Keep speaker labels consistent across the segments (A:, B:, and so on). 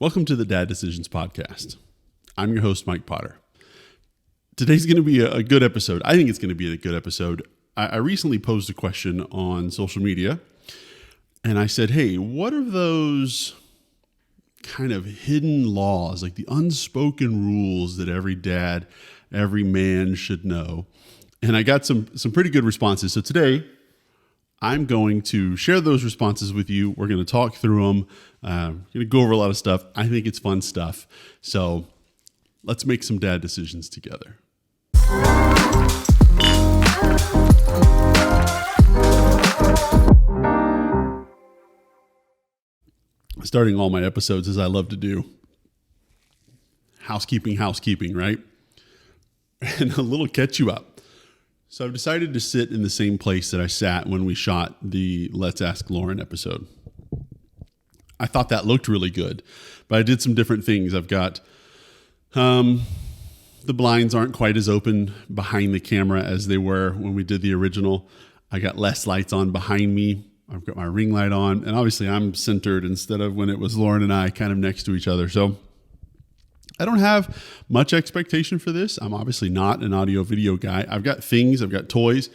A: Welcome to the Dad Decisions Podcast. I'm your host, Mike Potter. Today's going to be a good episode. I think it's going to be a good episode. I recently posed a question on social media, and I said, hey, what are those kind of hidden laws, like the unspoken rules that every dad, every man should know? And I got some pretty good responses. So today, I'm going to share those responses with you. We're going to talk through them. Going to go over a lot of stuff. I think it's fun stuff. So let's make some dad decisions together. Starting all my episodes as I love to do. Housekeeping, right? And a little catch you up. So I've decided to sit in the same place that I sat when we shot the Let's Ask Lauren episode. I thought that looked really good, but I did some different things. I've got, the blinds aren't quite as open behind the camera as they were when we did the original. I got less lights on behind me. I've got my ring light on, and obviously I'm centered instead of when it was Lauren and I kind of next to each other. So I don't have much expectation for this. I'm obviously not an audio video guy. I've got things, I've got toys.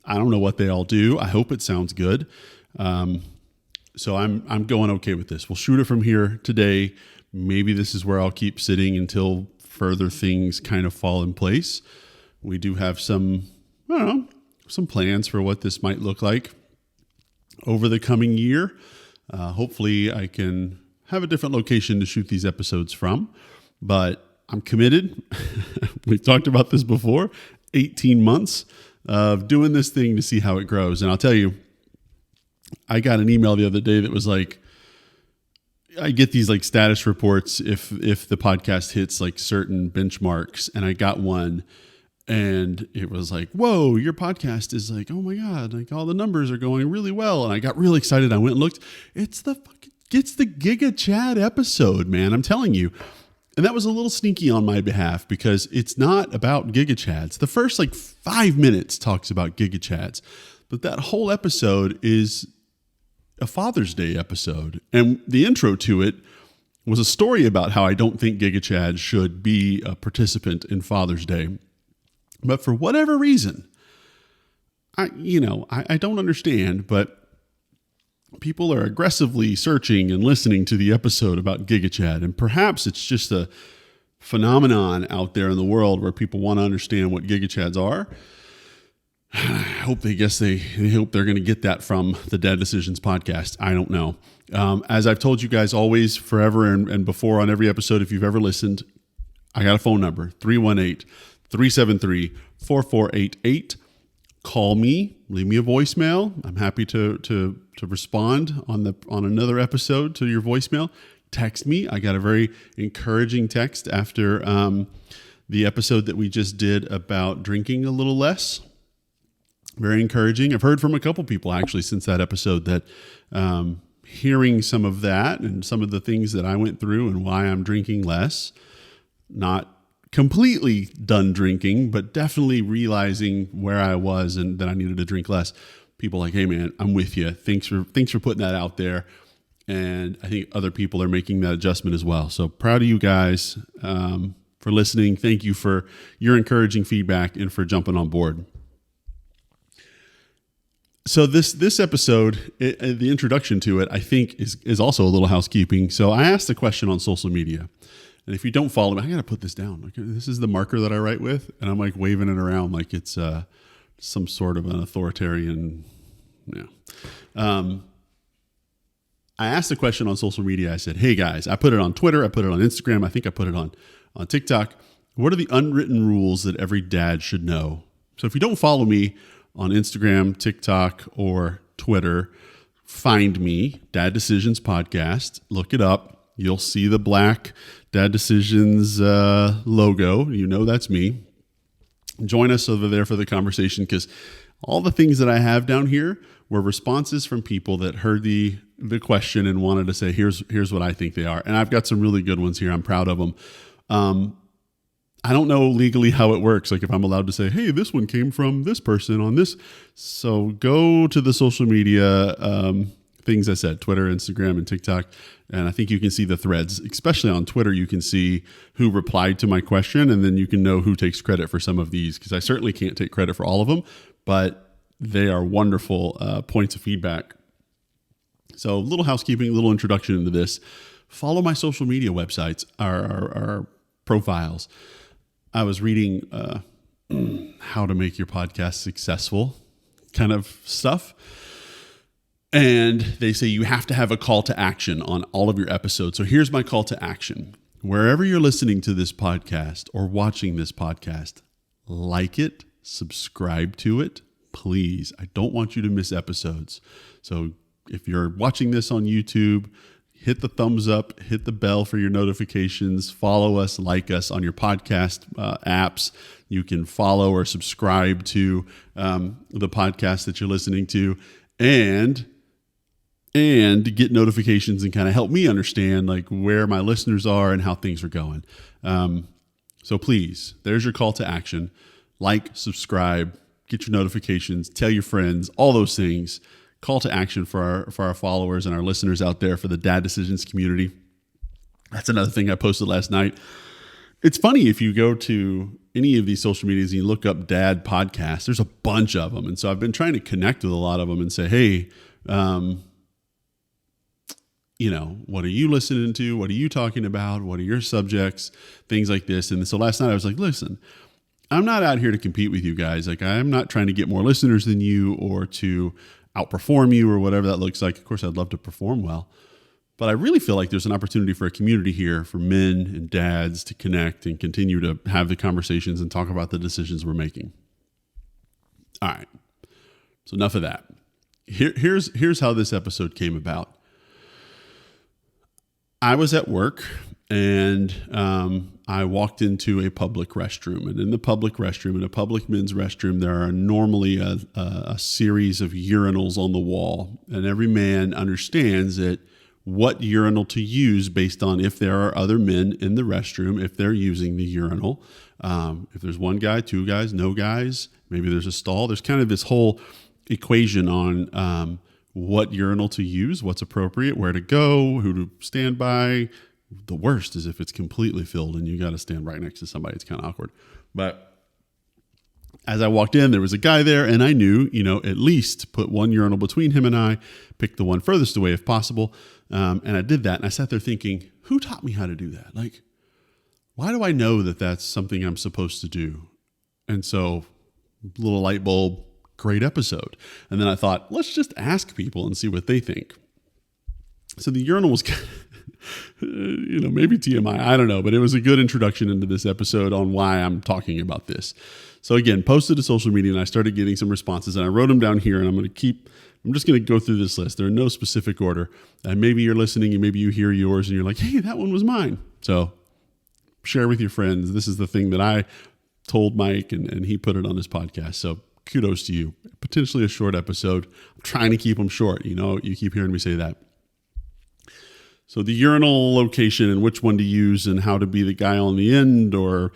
A: I don't know what they all do. I hope it sounds good. So I'm going okay with this. We'll shoot it from here today. Maybe this is where I'll keep sitting until further things kind of fall in place. We do have some plans for what this might look like over the coming year. Hopefully I can have a different location to shoot these episodes from. But I'm committed. We've talked about this before. 18 months of doing this thing to see how it grows. And I'll tell you, I got an email the other day that was like, I get these like status reports if the podcast hits like certain benchmarks. And I got one and it was like, whoa, your podcast is like, oh my God, like all the numbers are going really well. And I got really excited. I went and looked. It's the Giga Chad episode, man. I'm telling you. And that was a little sneaky on my behalf because it's not about Giga Chads. The first like 5 minutes talks about Giga Chads, but that whole episode is a Father's Day episode. And the intro to it was a story about how I don't think Giga Chad should be a participant in Father's Day. But for whatever reason, I don't understand, but people are aggressively searching and listening to the episode about Giga Chad, and perhaps it's just a phenomenon out there in the world where people want to understand what Giga Chads are. I hope they hope they're going to get that from the Dad Decisions podcast. I don't know. As I've told you guys always, forever and before on every episode, if you've ever listened, I got a phone number, 318-373-4488. Call me, leave me a voicemail. I'm happy to respond on another episode to your voicemail. Text me. I got a very encouraging text after the episode that we just did about drinking a little less. Very encouraging. I've heard from a couple people actually since that episode that hearing some of that and some of the things that I went through and why I'm drinking less, not completely done drinking, but definitely realizing where I was and that I needed to drink less. People like, hey man, I'm with you. Thanks for putting that out there. And I think other people are making that adjustment as well. So proud of you guys for listening. Thank you for your encouraging feedback and for jumping on board. So this episode, the introduction to it, I think is also a little housekeeping. So I asked a question on social media. And if you don't follow me, I got to put this down. Like, this is the marker that I write with, and I'm like waving it around like it's some sort of an authoritarian. Yeah. I asked a question on social media. I said, hey guys, I put it on Twitter. I put it on Instagram. I think I put it on TikTok. What are the unwritten rules that every dad should know? So if you don't follow me on Instagram, TikTok, or Twitter, find me, Dad Decisions Podcast. Look it up. You'll see the black Dad Decisions logo. You know that's me. Join us over there for the conversation because all the things that I have down here were responses from people that heard the question and wanted to say, here's what I think they are. And I've got some really good ones here. I'm proud of them. I don't know legally how it works. Like if I'm allowed to say, hey, this one came from this person on this. So go to the social media things I said, Twitter, Instagram, and TikTok. And I think you can see the threads, especially on Twitter. You can see who replied to my question, and then you can know who takes credit for some of these, because I certainly can't take credit for all of them, but they are wonderful points of feedback. So a little housekeeping, a little introduction into this. Follow my social media websites, our profiles. I was reading how to make your podcast successful kind of stuff. And they say you have to have a call to action on all of your episodes. So here's my call to action. Wherever you're listening to this podcast or watching this podcast, like it, subscribe to it, please. I don't want you to miss episodes. So if you're watching this on YouTube, hit the thumbs up, hit the bell for your notifications, follow us, like us on your podcast apps. You can follow or subscribe to the podcast that you're listening to, and get notifications and kind of help me understand like where my listeners are and how things are going. So please, there's your call to action. Like, subscribe, get your notifications, tell your friends, all those things. Call to action for our followers and our listeners out there for the Dad Decisions community. That's another thing I posted last night. It's funny, if you go to any of these social medias and you look up dad podcasts, there's a bunch of them. And so I've been trying to connect with a lot of them and say, hey, what are you listening to? What are you talking about? What are your subjects? Things like this. And so last night I was like, listen, I'm not out here to compete with you guys. Like, I'm not trying to get more listeners than you or to outperform you or whatever that looks like. Of course, I'd love to perform well, but I really feel like there's an opportunity for a community here for men and dads to connect and continue to have the conversations and talk about the decisions we're making. All right. So enough of that. Here's how this episode came about. I was at work and I walked into a public restroom. And in the public restroom, in a public men's restroom, there are normally a series of urinals on the wall. And every man understands that what urinal to use based on if there are other men in the restroom, if they're using the urinal. If there's one guy, two guys, no guys, maybe there's a stall. There's kind of this whole equation on what urinal to use, what's appropriate, where to go, who to stand by. The worst is if it's completely filled and you got to stand right next to somebody. It's kind of awkward. But as I walked in, there was a guy there, and I knew, at least put one urinal between him and I, pick the one furthest away if possible. And I did that. And I sat there thinking, who taught me how to do that? Like, why do I know that that's something I'm supposed to do? And so, little light bulb, great episode. And then I thought, let's just ask people and see what they think. So the urinal was, maybe TMI, I don't know, but it was a good introduction into this episode on why I'm talking about this. So again, posted to social media and I started getting some responses, and I wrote them down here, and I'm just going to go through this list. They're in no specific order. And maybe you're listening and maybe you hear yours and you're like, hey, that one was mine. So share with your friends. This is the thing that I told Mike, and he put it on his podcast. So kudos to you. Potentially a short episode. I'm trying to keep them short. You keep hearing me say that. So the urinal location and which one to use and how to be the guy on the end, or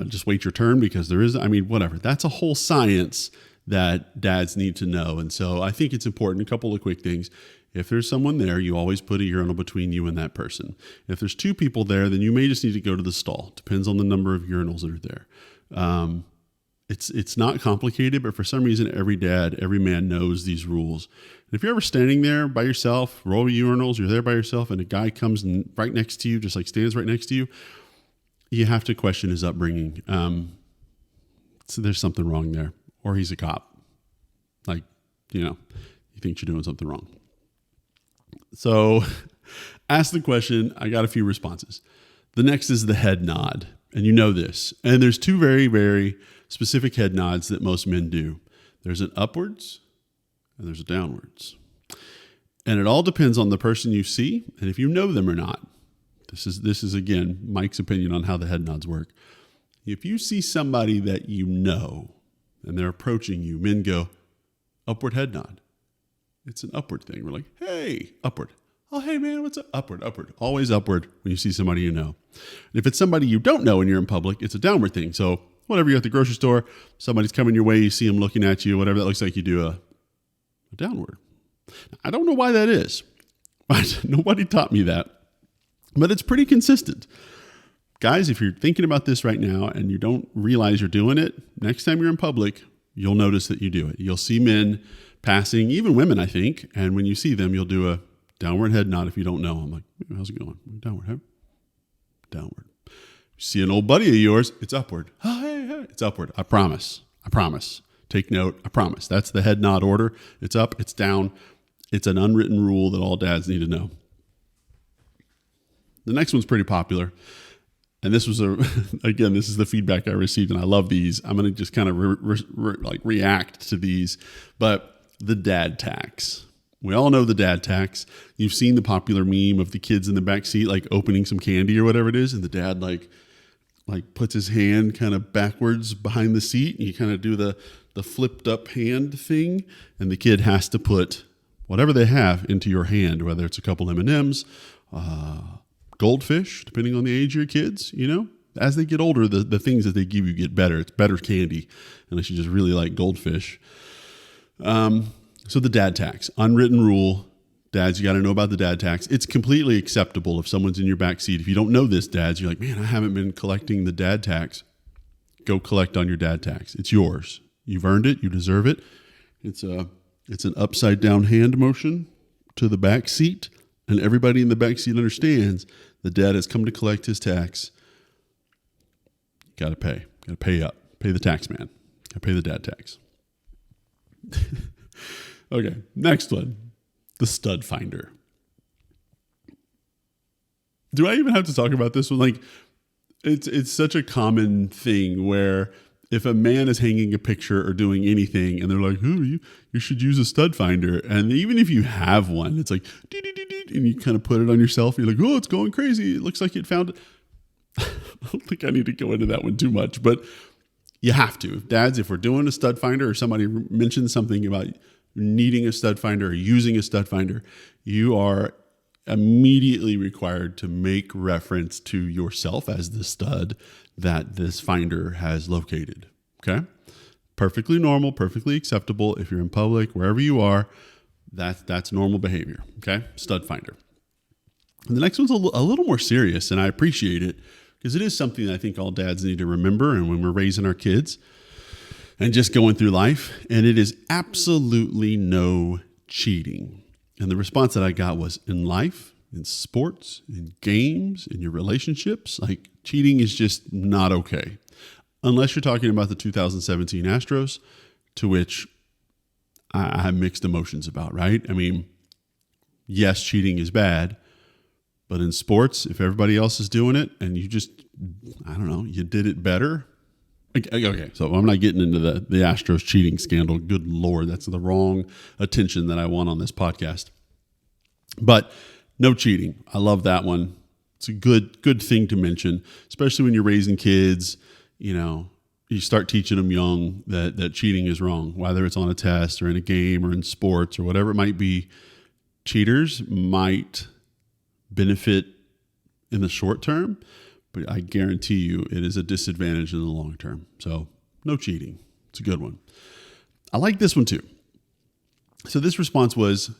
A: just wait your turn, because whatever. That's a whole science that dads need to know. And so I think it's important. A couple of quick things. If there's someone there, you always put a urinal between you and that person. If there's two people there, then you may just need to go to the stall. Depends on the number of urinals that are there. It's not complicated, but for some reason, every man knows these rules. And if you're ever standing there by yourself, row of urinals, you're there by yourself, and a guy comes right next to you, just like stands right next to you, you have to question his upbringing. So there's something wrong there, or he's a cop. He thinks you're doing something wrong. So ask the question. I got a few responses. The next is the head nod. And you know this. And there's two very, very specific head nods that most men do. There's an upwards and there's a downwards. And it all depends on the person you see and if you know them or not. This is again, Mike's opinion on how the head nods work. If you see somebody that you know and they're approaching you, men go, upward head nod. It's an upward thing. We're like, hey, upward. Oh, hey, man, what's up? Upward, upward. Always upward when you see somebody you know. And if it's somebody you don't know and you're in public, it's a downward thing. So whatever, you're at the grocery store, somebody's coming your way, you see them looking at you, whatever that looks like, you do a downward. I don't know why that is. Nobody taught me that, but it's pretty consistent. Guys, if you're thinking about this right now and you don't realize you're doing it, next time you're in public, you'll notice that you do it. You'll see men passing, even women, I think, and when you see them, you'll do a downward head nod if you don't know. I'm like, how's it going? Downward head. Downward. You see an old buddy of yours, it's upward. Oh, hey. It's upward. I promise. Take note. I promise. That's the head nod order. It's up, it's down. It's an unwritten rule that all dads need to know. The next one's pretty popular. And this was again, this is the feedback I received, and I love these. I'm going to just kind of react to these. But the dad tax. We all know the dad tax. You've seen the popular meme of the kids in the back seat, like opening some candy or whatever it is, and the dad like puts his hand kind of backwards behind the seat, and you kind of do the flipped up hand thing, and the kid has to put whatever they have into your hand, whether it's a couple M&Ms, goldfish, depending on the age of your kids. As they get older, the things that they give you get better. It's better candy, unless you just really like goldfish. So the dad tax, unwritten rule. Dads, you got to know about the dad tax. It's completely acceptable if someone's in your back seat. If you don't know this, dads, you're like, man, I haven't been collecting the dad tax. Go collect on your dad tax. It's yours. You've earned it. You deserve it. It's an upside down hand motion to the back seat, and everybody in the back seat understands the dad has come to collect his tax. Got to pay. Got to pay up. Pay the tax man. Got to pay the dad tax. Okay, next one. The stud finder. Do I even have to talk about this one? Like, it's such a common thing where if a man is hanging a picture or doing anything and they're like, oh, you should use a stud finder. And even if you have one, it's like, and you kind of put it on yourself. You're like, oh, it's going crazy. It looks like it found it. I don't think I need to go into that one too much, but you have to. Dads, if we're doing a stud finder or somebody mentions something about needing a stud finder or using a stud finder, you are immediately required to make reference to yourself as the stud that this finder has located. Okay? Perfectly normal, perfectly acceptable. If you're in public, wherever you are, that's normal behavior. Okay? Stud finder. And the next one's a little more serious, and I appreciate it because it is something that I think all dads need to remember. And when we're raising our kids and just going through life, and it is absolutely no cheating. And the response that I got was, in life, in sports, in games, in your relationships, like, cheating is just not okay. Unless you're talking about the 2017 Astros, to which I have mixed emotions about, right? I mean, yes, cheating is bad, but in sports, if everybody else is doing it and you just, I don't know, you did it better. Okay, so I'm not getting into the Astros cheating scandal. Good Lord, that's the wrong attention that I want on this podcast. But no cheating. I love that one. It's a good thing to mention, especially when you're raising kids. You start teaching them young that cheating is wrong, whether it's on a test or in a game or in sports or whatever it might be. Cheaters might benefit in the short term, but I guarantee you it is a disadvantage in the long term. So no cheating. It's a good one. I like this one too. So this response was,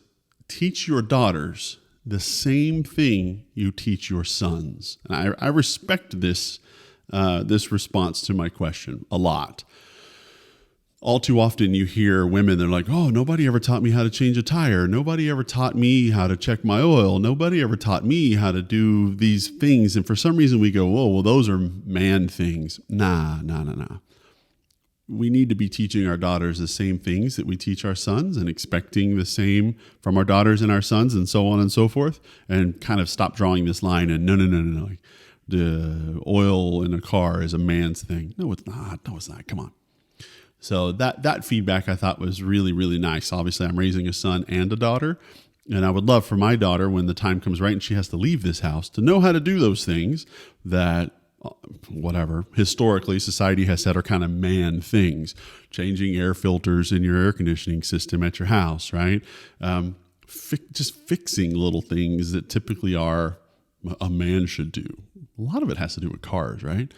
A: teach your daughters the same thing you teach your sons. And I respect this response to my question a lot. All too often you hear women, they're like, oh, nobody ever taught me how to change a tire. Nobody ever taught me how to check my oil. Nobody ever taught me how to do these things. And for some reason we go, whoa, well, those are man things. Nah. We need to be teaching our daughters the same things that we teach our sons and expecting the same from our daughters and our sons and so on and so forth, and kind of stop drawing this line and no. Like, the oil in a car is a man's thing. No, it's not. Come on. So that feedback I thought was really, really nice. Obviously, I'm raising a son and a daughter, and I would love for my daughter, when the time comes right and she has to leave this house, to know how to do those things that, whatever, historically society has said are kind of man things. Changing air filters in your air conditioning system at your house, right? Just fixing little things that typically are a man should do. A lot of it has to do with cars, right?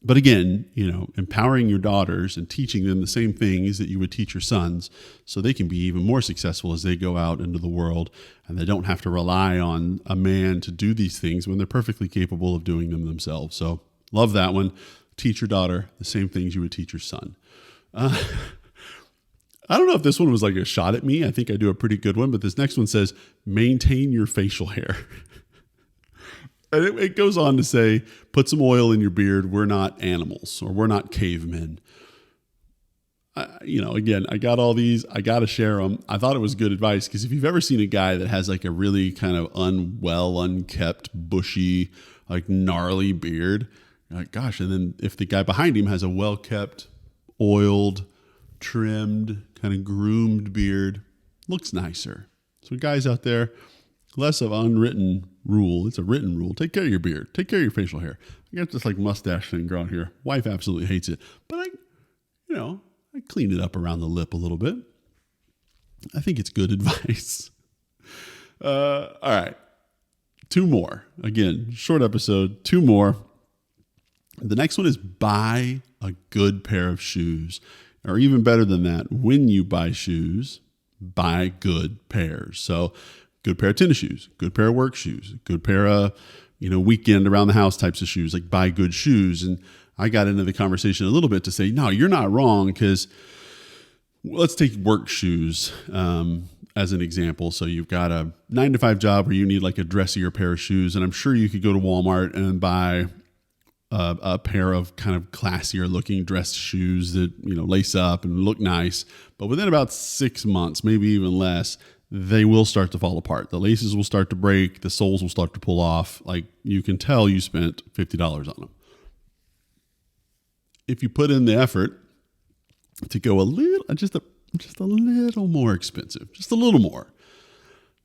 A: But again, empowering your daughters and teaching them the same things that you would teach your sons so they can be even more successful as they go out into the world and they don't have to rely on a man to do these things when they're perfectly capable of doing them themselves. So love that one. Teach your daughter the same things you would teach your son. I don't know if this one was like a shot at me. I think I do a pretty good one, but this next one says, maintain your facial hair. And it goes on to say, put some oil in your beard. We're not animals, or we're not cavemen. Again, I got all these. I got to share them. I thought it was good advice because if you've ever seen a guy that has like a really kind of unkept, bushy, like gnarly beard, you're like, gosh. And then if the guy behind him has a well-kept, oiled, trimmed, kind of groomed beard, looks nicer. So guys out there, less of unwritten rule. It's a written rule. Take care of your beard. Take care of your facial hair. I got this like mustache thing growing here. Wife absolutely hates it, but I clean it up around the lip a little bit. I think it's good advice. All right. 2 more. Again, short episode. 2 more. The next one is buy a good pair of shoes. Or even better than that, when you buy shoes, buy good pairs. So good pair of tennis shoes, good pair of work shoes, good pair of, weekend around the house types of shoes, like buy good shoes. And I got into the conversation a little bit to say, no, you're not wrong, because let's take work shoes as an example. So you've got a 9-to-5 job where you need like a dressier pair of shoes. And I'm sure you could go to Walmart and buy a pair of kind of classier looking dress shoes that, lace up and look nice. But within about 6 months, maybe even less, they will start to fall apart. The laces will start to break. The soles will start to pull off. Like you can tell you spent $50 on them. If you put in the effort to go just a little more expensive, just a little more,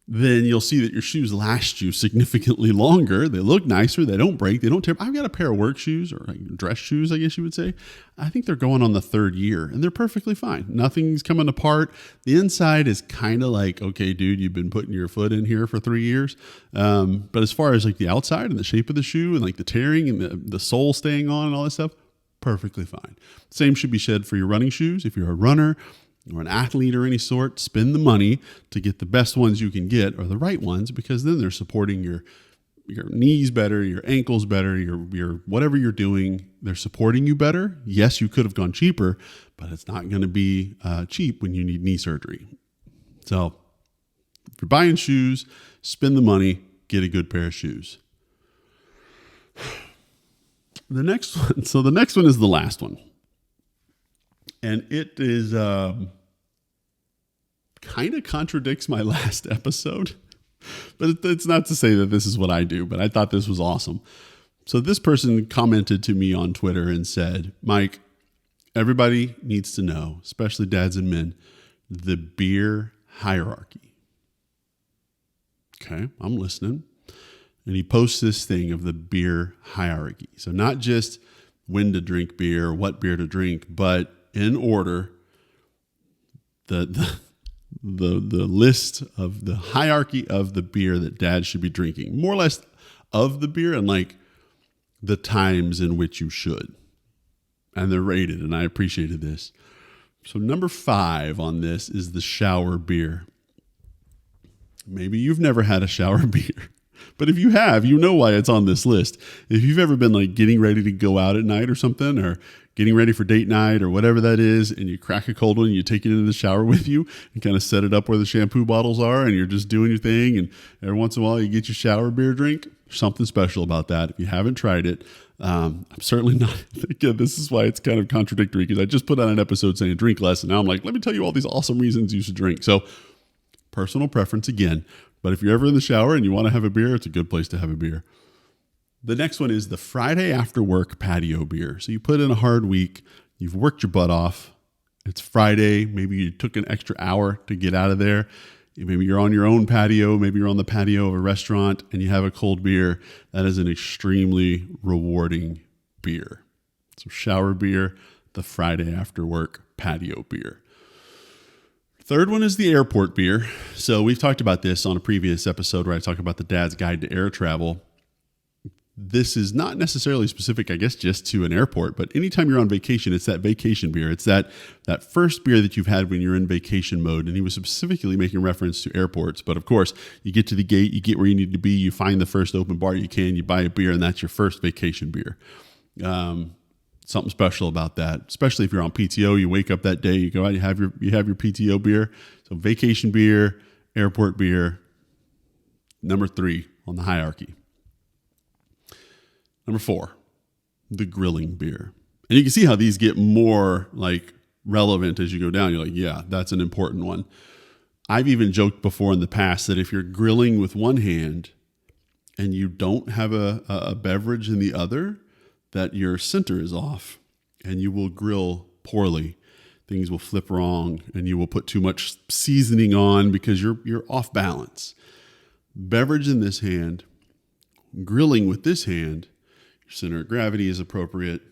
A: then you'll see that your shoes last you significantly longer. They look nicer. They don't break. They don't tear. I've got a pair of work shoes, or like dress shoes, I guess you would say. I think they're going on the 3rd year and they're perfectly fine. Nothing's coming apart. The inside is kind of like, okay, dude, you've been putting your foot in here for 3 years. But as far as like the outside and the shape of the shoe and like the tearing and the sole staying on and all that stuff, perfectly fine. Same should be said for your running shoes. If you're a runner or an athlete or any sort, spend the money to get the best ones you can get, or the right ones, because then they're supporting your knees better, your ankles better, your whatever you're doing, they're supporting you better. Yes, you could have gone cheaper, but it's not going to be cheap when you need knee surgery. So if you're buying shoes, spend the money, get a good pair of shoes. The next one is the last one. And it is kind of contradicts my last episode, but it's not to say that this is what I do, but I thought this was awesome. So this person commented to me on Twitter and said, Mike, everybody needs to know, especially dads and men, the beer hierarchy. Okay, I'm listening. And he posts this thing of the beer hierarchy. So not just when to drink beer or what beer to drink, but in order, the list of the hierarchy of the beer that dad should be drinking, more or less of the beer, and like the times in which you should. And they're rated, and I appreciated this. So number 5 on this is the shower beer. Maybe you've never had a shower beer, but if you have, you know why it's on this list. If you've ever been like getting ready to go out at night or something, or getting ready for date night or whatever that is, and you crack a cold one and you take it into the shower with you and kind of set it up where the shampoo bottles are, and you're just doing your thing, and every once in a while you get your shower beer drink, something special about that. If you haven't tried it, I'm certainly not. Again, this is why it's kind of contradictory, because I just put out an episode saying drink less, and now I'm like, let me tell you all these awesome reasons you should drink. So personal preference again, but if you're ever in the shower and you want to have a beer, it's a good place to have a beer. The next one is the Friday after work patio beer. So you put in a hard week, you've worked your butt off. It's Friday. Maybe you took an extra hour to get out of there. Maybe you're on your own patio. Maybe you're on the patio of a restaurant and you have a cold beer. That is an extremely rewarding beer. So shower beer, the Friday after work patio beer. Third one is the airport beer. So we've talked about this on a previous episode where I talked about the Dad's Guide to Air Travel. this is not necessarily specific, I guess, just to an airport, but anytime you're on vacation, it's that vacation beer. It's that first beer that you've had when you're in vacation mode. And he was specifically making reference to airports. But of course, you get to the gate, you get where you need to be, you find the first open bar you can, you buy a beer, and that's your first vacation beer. Something special about that, especially if you're on PTO, you wake up that day, you go out, you have your PTO beer. So vacation beer, airport beer, number 3 on the hierarchy. Number 4, the grilling beer. And you can see how these get more like relevant as you go down. You're like, yeah, that's an important one. I've even joked before in the past that if you're grilling with one hand and you don't have a beverage in the other, that your center is off and you will grill poorly. Things will flip wrong and you will put too much seasoning on because you're off balance. Beverage in this hand, grilling with this hand, your center of gravity is appropriate.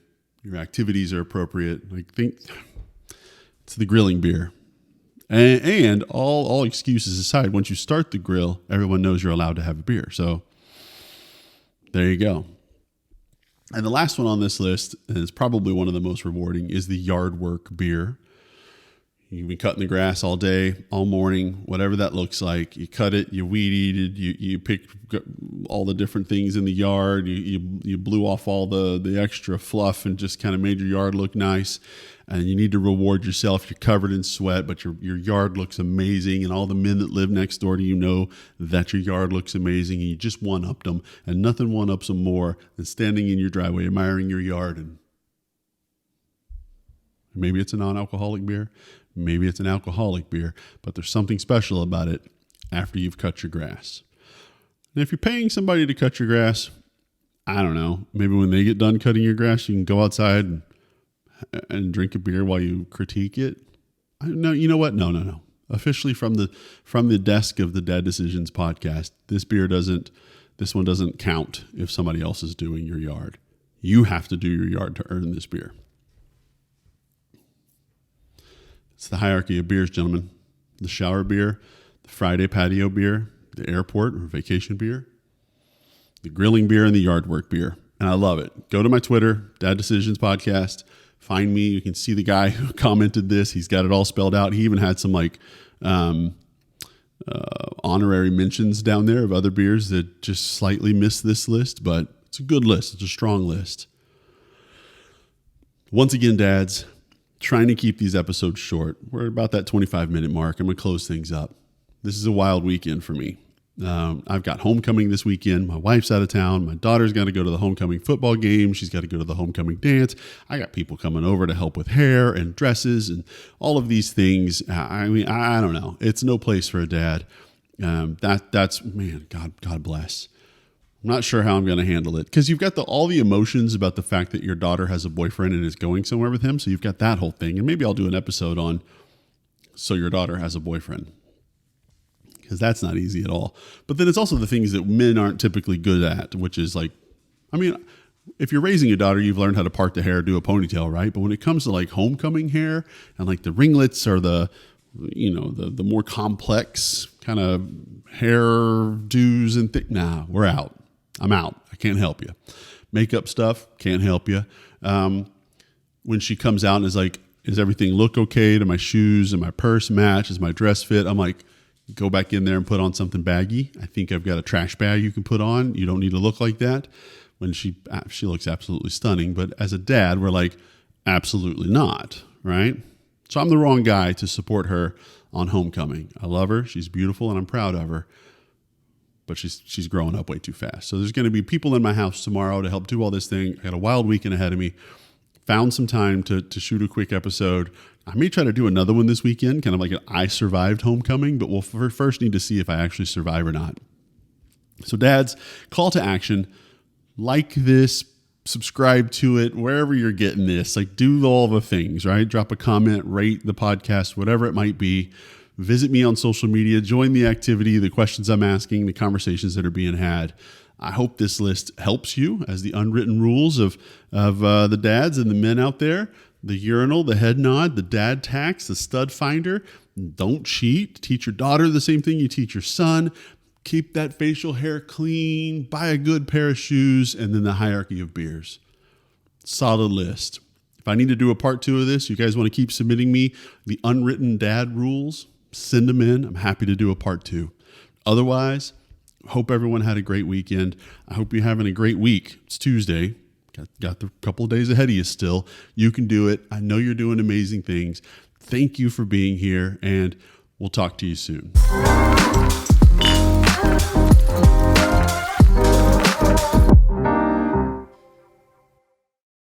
A: Your activities are appropriate. It's the grilling beer. And all excuses aside, once you start the grill, everyone knows you're allowed to have a beer. So there you go. And the last one on this list, and it's probably one of the most rewarding, is the yard work beer. You've been cutting the grass all day, all morning, whatever that looks like. You cut it, you weed eat it, you pick all the different things in the yard. You blew off all the extra fluff and just kind of made your yard look nice. And you need to reward yourself. You're covered in sweat, but your yard looks amazing. And all the men that live next door to you know that your yard looks amazing. And you just one-upped them. And nothing one-ups them more than standing in your driveway, admiring your yard. And maybe it's a non-alcoholic beer. Maybe it's an alcoholic beer, but there's something special about it after you've cut your grass. And if you're paying somebody to cut your grass, I don't know, maybe when they get done cutting your grass, you can go outside and drink a beer while you critique it. No, you know what? No. Officially from the desk of the Dad Decisions podcast, this one doesn't count if somebody else is doing your yard. You have to do your yard to earn this beer. It's the hierarchy of beers, gentlemen. The shower beer, the Friday patio beer, the airport or vacation beer, the grilling beer, and the yard work beer. And I love it. Go to my Twitter, Dad Decisions Podcast. Find me. You can see the guy who commented this. He's got it all spelled out. He even had some honorary mentions down there of other beers that just slightly missed this list, but it's a good list. It's a strong list. Once again, dads, trying to keep these episodes short. We're about that 25-minute mark. I'm going to close things up. This is a wild weekend for me. I've got homecoming this weekend. My wife's out of town. My daughter's got to go to the homecoming football game. She's got to go to the homecoming dance. I got people coming over to help with hair and dresses and all of these things. I mean, I don't know. It's no place for a dad. That's man, God bless. I'm not sure how I'm going to handle it because you've got all the emotions about the fact that your daughter has a boyfriend and is going somewhere with him. So you've got that whole thing. And maybe I'll do an episode on so your daughter has a boyfriend because that's not easy at all. But then it's also the things that men aren't typically good at, which is like, I mean, if you're raising a daughter, you've learned how to part the hair, do a ponytail, right? But when it comes to like homecoming hair and like the ringlets or the more complex kind of hair do's and things, nah, we're out. I'm out. I can't help you. Makeup stuff, can't help you. When she comes out and is like, does everything look okay? Do my shoes and my purse match? Does my dress fit? I'm like, go back in there and put on something baggy. I think I've got a trash bag you can put on. You don't need to look like that. When she looks absolutely stunning. But as a dad, we're like, absolutely not, right? So I'm the wrong guy to support her on homecoming. I love her. She's beautiful and I'm proud of her. But she's growing up way too fast. So there's going to be people in my house tomorrow to help do all this thing. I got a wild weekend ahead of me. Found some time to shoot a quick episode. I may try to do another one this weekend, kind of like an I survived homecoming, but we'll first need to see if I actually survive or not. So dads, call to action. Like this, subscribe to it, wherever you're getting this. Like do all the things, right? Drop a comment, rate the podcast, whatever it might be. Visit me on social media, join the activity, the questions I'm asking, the conversations that are being had. I hope this list helps you as the unwritten rules of the dads and the men out there. The urinal, the head nod, the dad tax, the stud finder. Don't cheat. Teach your daughter the same thing you teach your son. keep that facial hair clean, buy a good pair of shoes, and then the hierarchy of beers. Solid list. If I need to do a part 2 of this, you guys want to keep submitting me the unwritten dad rules, send them in. I'm happy to do a part 2. Otherwise, hope everyone had a great weekend. I hope you're having a great week. It's Tuesday. Got the couple of days ahead of you still. You can do it. I know you're doing amazing things. Thank you for being here, and we'll talk to you soon.